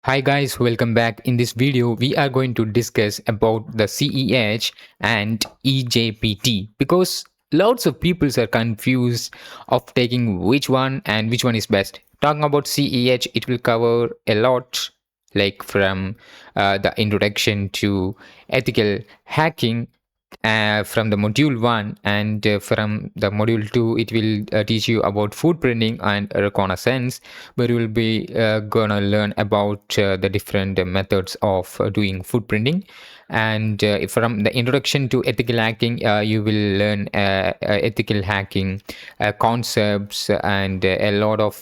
Hi guys, welcome back. In this video, we are going to discuss about the CEH and EJPT because lots of people are confused of taking which one and which one is best. Talking about CEH, it will cover a lot like from the introduction to ethical hacking from the module 1 and from the module 2 it will teach you about food printing and reconnaissance where you will be gonna learn about the different methods of doing food printing and from the introduction to ethical hacking you will learn ethical hacking concepts and a lot of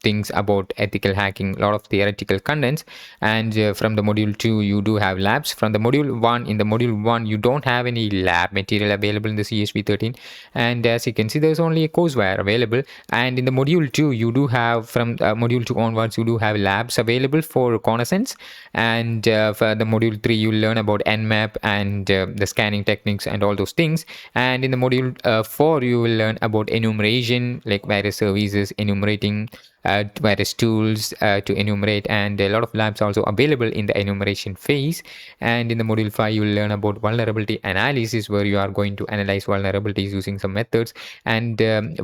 things about ethical hacking, a lot of theoretical contents. And from the module 2 you do have labs. From the module 1, in the module 1 you don't have any lab material available in the CHP 13, and as you can see there's only a course wire available. And in the module 2 you do have, from module 2 onwards, you do have labs available for reconnaissance. And for the module 3 you learn about nmap and the scanning techniques and all those things. And in the module 4 you will learn about enumeration, like various services enumerating, various tools to enumerate, and a lot of labs also available in the enumeration phase. And in the module 5 you will learn about vulnerability analysis, where you are going to analyze vulnerabilities using some methods. And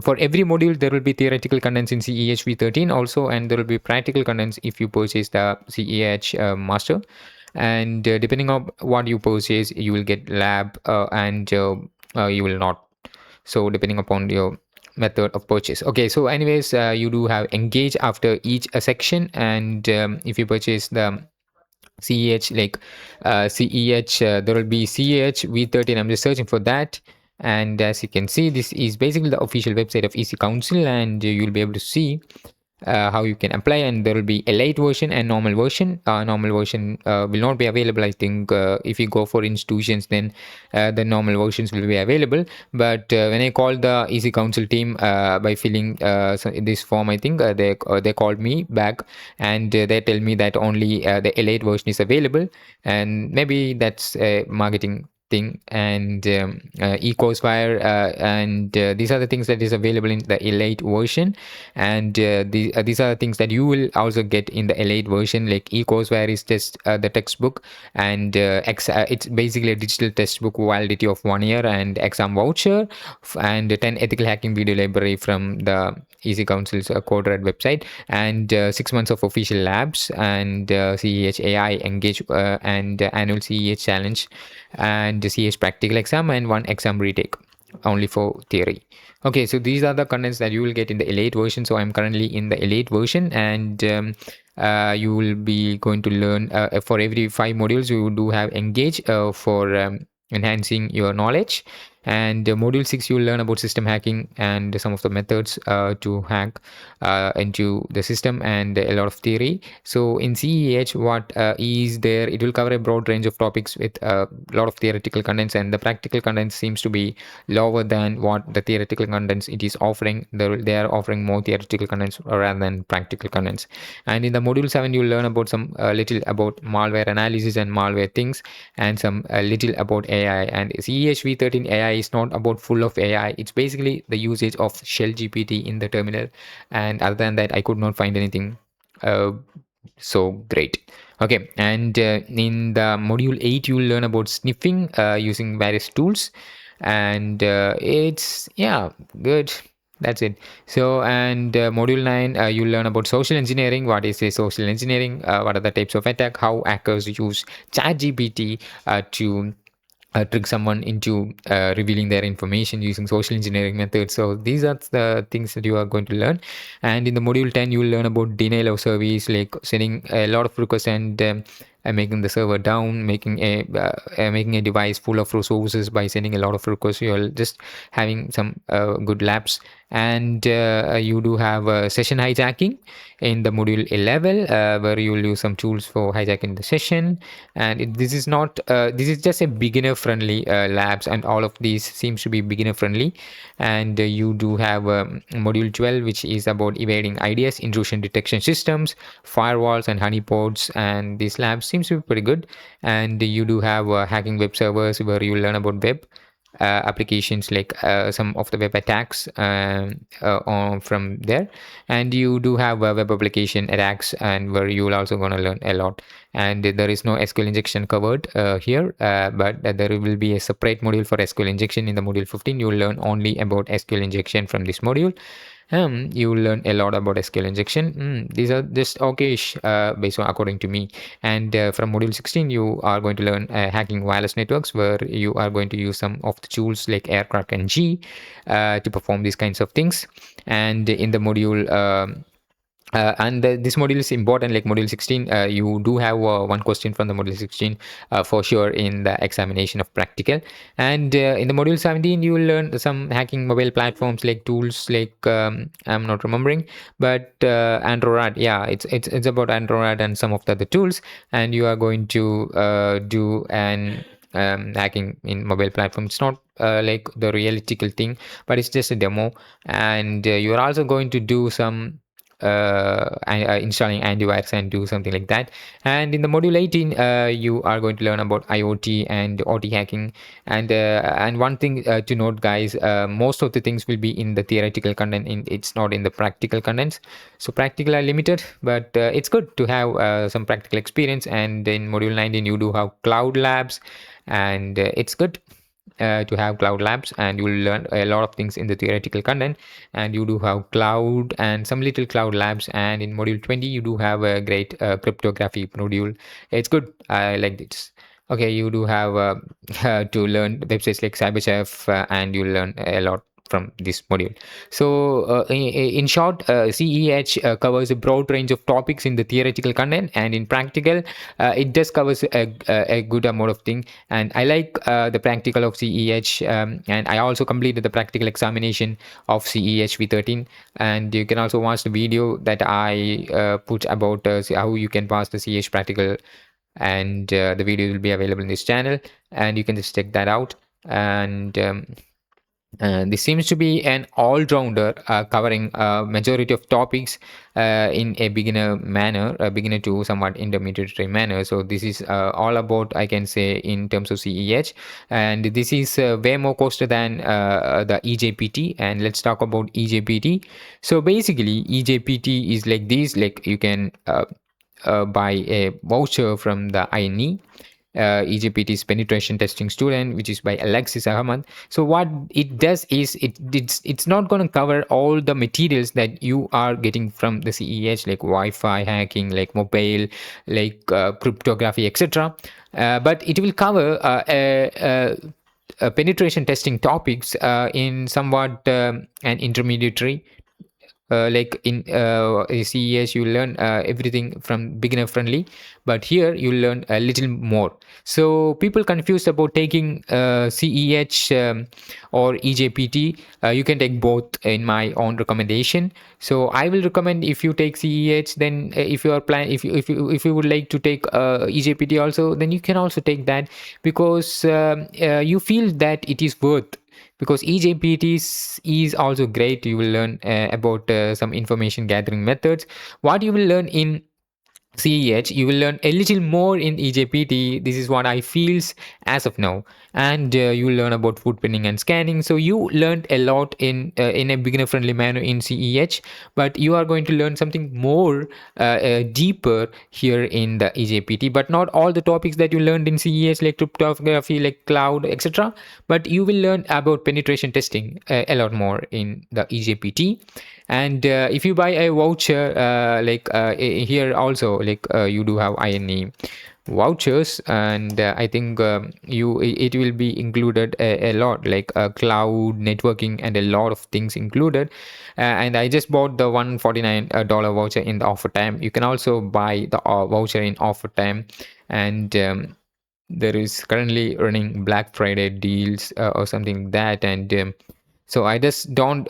for every module there will be theoretical contents in CEHV 13 also, and there will be practical contents if you purchase the CEH master. And depending on what you purchase you will get lab and you will not, so depending upon your method of purchase. Okay, so anyways, you do have engage after each section. And if you purchase the CEH, like CEH, there will be CEH V13. I'm just searching for that. And as you can see, this is basically the official website of EC Council, and you'll be able to see how you can apply. And there will be a light version and normal version. Normal version will not be available, I think. If you go for institutions, then the normal versions will be available. But when I called the EC Council team by filling this form, I think they called me back, and they tell me that only the elite version is available. And maybe that's a marketing thing. And ecosphere and these are the things that is available in the elite version. And these are the things that you will also get in the elite version. Like ecosphere is just the textbook, and it's basically a digital textbook validity of 1 year, and exam voucher, and 10 ethical hacking video library from the EC Council's Code Red website, and 6 months of official labs, and CEH AI engage and annual CEH challenge, and the CH practical exam, and one exam retake only for theory. Okay, so these are the contents that you will get in the elite version. So I'm currently in the elite version, and you will be going to learn for every 5 modules you do have engage for enhancing your knowledge. And module 6 you will learn about system hacking and some of the methods to hack into the system, and a lot of theory. So in CEH, what is there, it will cover a broad range of topics with a lot of theoretical contents, and the practical contents seems to be lower than what the theoretical contents it is offering. They are offering more theoretical contents rather than practical contents. And in the module 7 you will learn about some little about malware analysis and malware things, and some little about AI. And CEH V13 AI is not about full of AI. It's basically the usage of shell GPT in the terminal, and other than that I could not find anything so great. Okay, and in the module 8 you will learn about sniffing using various tools. And it's, yeah, good, that's it. So, and module 9 you learn about social engineering. What is a social engineering? What are the types of attack? How hackers use ChatGPT to trick someone into revealing their information using social engineering methods. So these are the things that you are going to learn. And in the module 10 you will learn about denial of service, like sending a lot of requests and making the server down, making a device full of resources by sending a lot of requests. You're just having some good labs. And you do have session hijacking in the module 11 where you will use some tools for hijacking the session. And this is not this is just a beginner friendly labs, and all of these seems to be beginner friendly. And you do have module 12, which is about evading IDS, intrusion detection systems, firewalls and honeypots, and these labs seems to be pretty good. And you do have hacking web servers, where you learn about web applications, like some of the web attacks from there. And you do have web application attacks, and where you will also going to learn a lot. And there is no SQL injection covered here, but there will be a separate module for SQL injection in the module 15. You will learn only about SQL injection from this module. You will learn a lot about SQL injection. These are just okay-ish, based on according to me. And from module 16, you are going to learn hacking wireless networks, where you are going to use some of the tools like Aircraft and G to perform these kinds of things. And in the module this module is important, like module 16, you do have one question from the module 16 for sure in the examination of practical. And in the module 17, you will learn some hacking mobile platforms, like tools like I'm not remembering, but Android. Yeah, it's about Android and some of the other tools. And you are going to do an hacking in mobile platform. It's not like the realistical thing, but it's just a demo. And you are also going to do some installing antivirus and do something like that. And in the module 18, you are going to learn about IoT and OT hacking. And one thing to note, guys, most of the things will be in the theoretical content, it's not in the practical contents. So practical are limited, but it's good to have some practical experience. And in module 19, you do have cloud labs, and it's good to have cloud labs, and you will learn a lot of things in the theoretical content. And you do have cloud and some little cloud labs. And in module 20, you do have a great cryptography module. It's good, I like this. Okay, you do have to learn websites like cyberchef, and you learn a lot from this module. So in short, CEH covers a broad range of topics in the theoretical content, and in practical it does covers a good amount of thing. And I like the practical of CEH, and I also completed the practical examination of CEH V13. And you can also watch the video that I put about how you can pass the CEH practical. And the video will be available in this channel, and you can just check that out. And this seems to be an all-rounder, covering a majority of topics in a beginner manner, a beginner to somewhat intermediate manner. So this is all about, I can say, in terms of CEH. And this is way more costly than the EJPT. And let's talk about EJPT. So basically, EJPT is like this, like you can buy a voucher from the INE. EJPT's penetration testing student, which is by Alexis Ahmad. So what it does is it's not going to cover all the materials that you are getting from the CEH, like Wi-Fi hacking, like mobile, like cryptography, etc. But it will cover penetration testing topics in somewhat an intermediary. Like in CES, you learn everything from beginner friendly, but here you learn a little more. So people confused about taking CEH or EJPT. You can take both in my own recommendation. So I will recommend, if you take CEH, then if you are if you would like to take EJPT also, then you can also take that, because you feel that it is worth, because EJPT is also great. You will learn about some information gathering methods. What you will learn in CEH, you will learn a little more in EJPT. This is what I feels as of now. And you will learn about footprinting and scanning. So you learned a lot in a beginner friendly manner in CEH, but you are going to learn something more deeper here in the EJPT. But not all the topics that you learned in CEH, like cryptography, like cloud, etc. But you will learn about penetration testing a lot more in the EJPT. And if you buy a voucher, here also, like you do have INE vouchers. And I think it will be included a lot, like cloud networking and a lot of things included. And I just bought the $149 voucher in the offer time. You can also buy the voucher in offer time. And there is currently running Black Friday deals or something like that. And so I just don't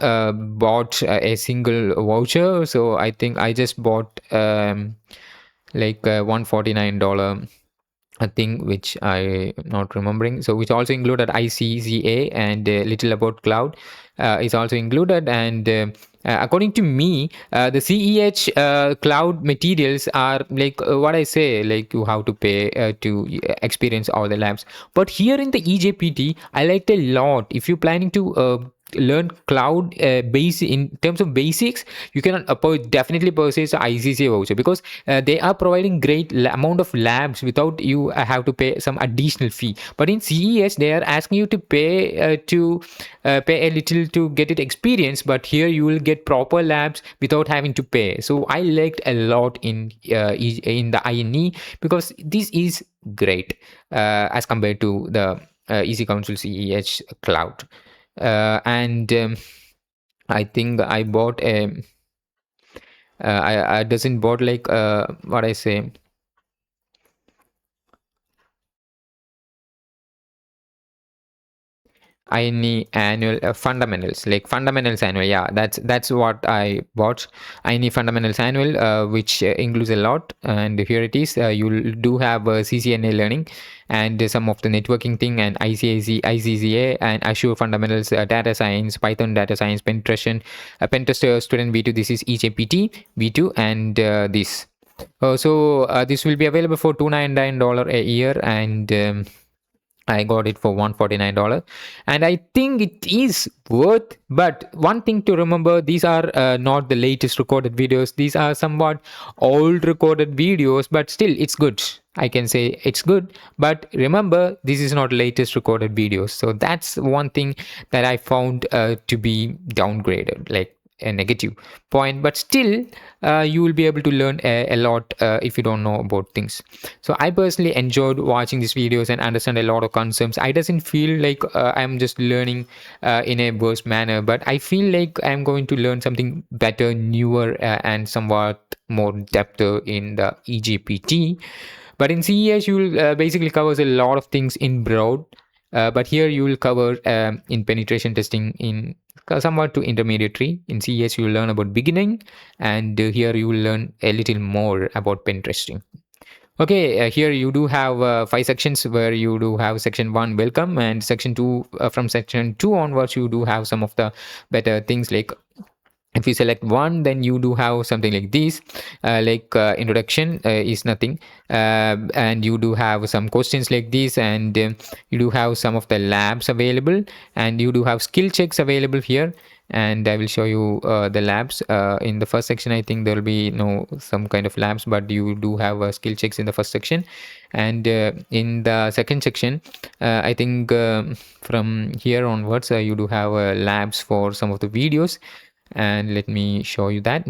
bought a single voucher. So I think I just bought like $149 a thing, which I am not remembering. So which also included ICCA, and little about cloud is also included. And According to me, the CEH cloud materials are like what I say, like you have to pay to experience all the labs. But here in the EJPT, I liked a lot. If you're planning to learn cloud base in terms of basics, you can definitely purchase the ICCA voucher, because they are providing great amount of labs without you have to pay some additional fee. But in CEH, they are asking you to pay a little to get it experience, but here you will get proper labs without having to pay. So I liked a lot in the INE, because this is great as compared to the Easy Council CEH cloud. And I think I bought a I doesn't bought like what I say, I need annual fundamentals, like fundamentals annual. Yeah, that's what I bought. I need fundamentals annual, which includes a lot. And here it is. You do have CCNA learning, and some of the networking thing, and ICCA, and Azure fundamentals, data science, Python data science, penetration, pentester student B2. This is EJPT B2, and this. This will be available for $299 a year, and I got it for $149, and I think it is worth. But one thing to remember: these are not the latest recorded videos. These are somewhat old recorded videos, but still, it's good. I can say it's good. But remember, this is not latest recorded videos. So that's one thing that I found to be downgraded, like a negative point. But still, you will be able to learn a lot if you don't know about things. So I personally enjoyed watching these videos and understand a lot of concepts. I doesn't feel like I'm just learning in a worse manner, but I feel like I'm going to learn something better, newer, and somewhat more depth in the EGPT. But in CEH, you will basically covers a lot of things in broad. But here you will cover in penetration testing in somewhat to intermediary. In CEH, you will learn about beginning, and here you will learn a little more about pen testing. Okay, here you do have 5 sections, where you do have section 1 welcome, and section 2, from section 2 onwards, you do have some of the better things. Like if you select one, then you do have something like this, introduction is nothing, and you do have some questions like this, and you do have some of the labs available, and you do have skill checks available here. And I will show you the labs in the first section. I think there will be no some kind of labs, but you do have skill checks in the first section. And in the second section, I think from here onwards, you do have labs for some of the videos, and let me show you that.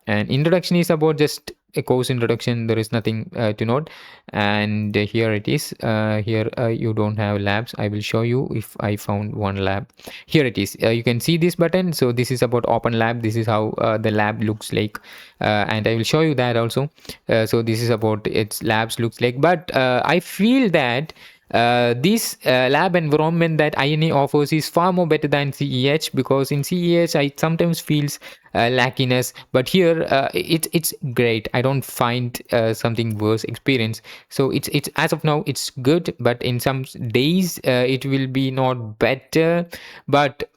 And introduction is about just a course introduction. There is nothing to note. And here it is. Here you don't have labs. I will show you if I found one lab. Here it is. You can see this button. So this is about open lab. This is how the lab looks like, and I will show you that also. So this is about its labs looks like. But I feel that this lab environment that INA offers is far more better than CEH, because in CEH I sometimes feels lackiness, but here it's great. I don't find something worse experience. So it's as of now it's good, but in some days it will be not better, but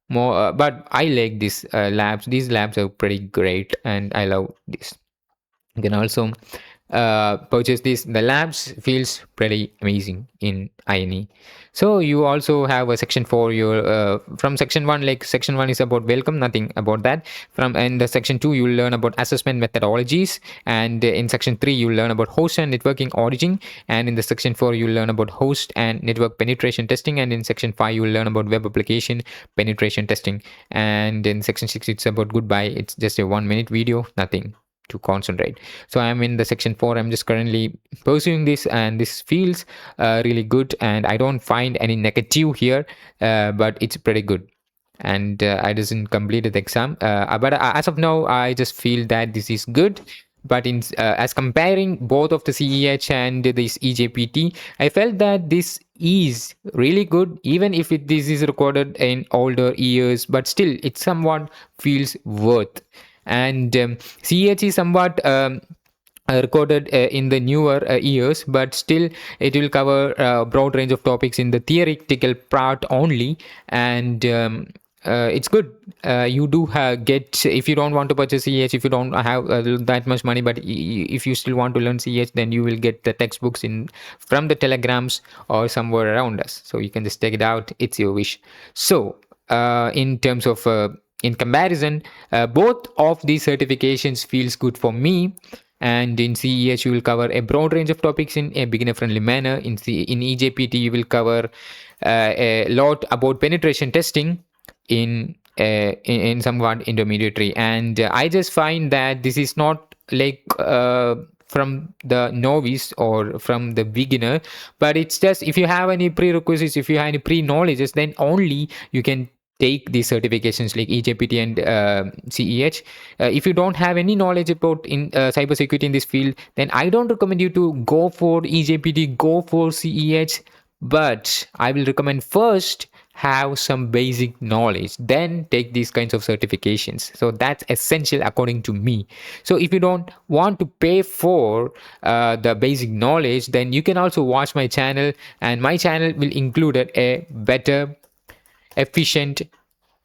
more. But I like this labs. These labs are pretty great, and I love this. You can also purchase this. The labs feels pretty amazing in INE. So you also have a section for your from section 1. Like section 1 is about welcome, nothing about that. From in the section 2 you learn about assessment methodologies, and in section 3 you learn about host and networking auditing, and in the section 4 you learn about host and network penetration testing, and in section 5 you learn about web application penetration testing, and in section 6 it's about goodbye. It's just a 1 minute video, nothing to concentrate. So I'm in the section 4. I'm just currently pursuing this, and this feels really good, and I don't find any negative here, but it's pretty good. And I didn't complete the exam, but as of now I just feel that this is good. But in as comparing both of the CEH and this EJPT, I felt that this is really good, even if this is recorded in older years, but still it somewhat feels worth. And CEH is somewhat recorded in the newer years, but still it will cover a broad range of topics in the theoretical part only. And it's good. You do get, if you don't want to purchase CEH, if you don't have that much money, but if you still want to learn CEH, then you will get the textbooks in from the telegrams or somewhere around us. So you can just take it out. It's your wish. So in terms of in comparison, both of these certifications feels good for me. And in CEH, you will cover a broad range of topics in a beginner-friendly manner. In EJPT, you will cover a lot about penetration testing in somewhat intermediary. And I just find that this is not like from the novice or from the beginner, but it's just if you have any prerequisites, if you have any pre-knowledges, then only you can take these certifications like EJPT and CEH. If you don't have any knowledge about in cybersecurity in this field, then I don't recommend you to go for EJPT, go for CEH. But I will recommend first have some basic knowledge, then take these kinds of certifications. So that's essential according to me. So if you don't want to pay for the basic knowledge, then you can also watch my channel, and my channel will include a better, efficient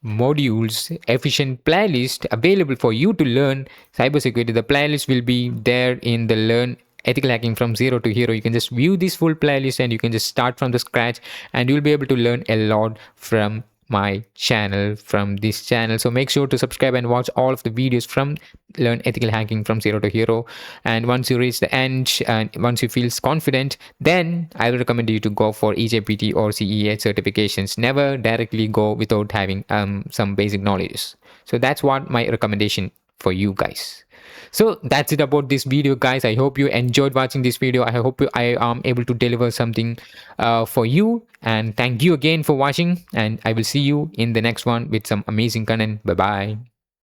modules, efficient playlist available for you to learn cybersecurity. The playlist will be there in the Learn Ethical Hacking from Zero to Hero. You can just view this full playlist and you can just start from the scratch, and you'll be able to learn a lot from my channel, from this channel. So make sure to subscribe and watch all of the videos from Learn Ethical Hacking from Zero to Hero. And once you reach the end and once you feel confident, then I will recommend you to go for EJPT or CEH certifications. Never directly go without having some basic knowledge. So that's what my recommendation for you guys. So that's it about this video, guys. I hope you enjoyed watching this video. I hope I am able to deliver something for you, and thank you again for watching, and I will see you in the next one with some amazing content. Bye bye.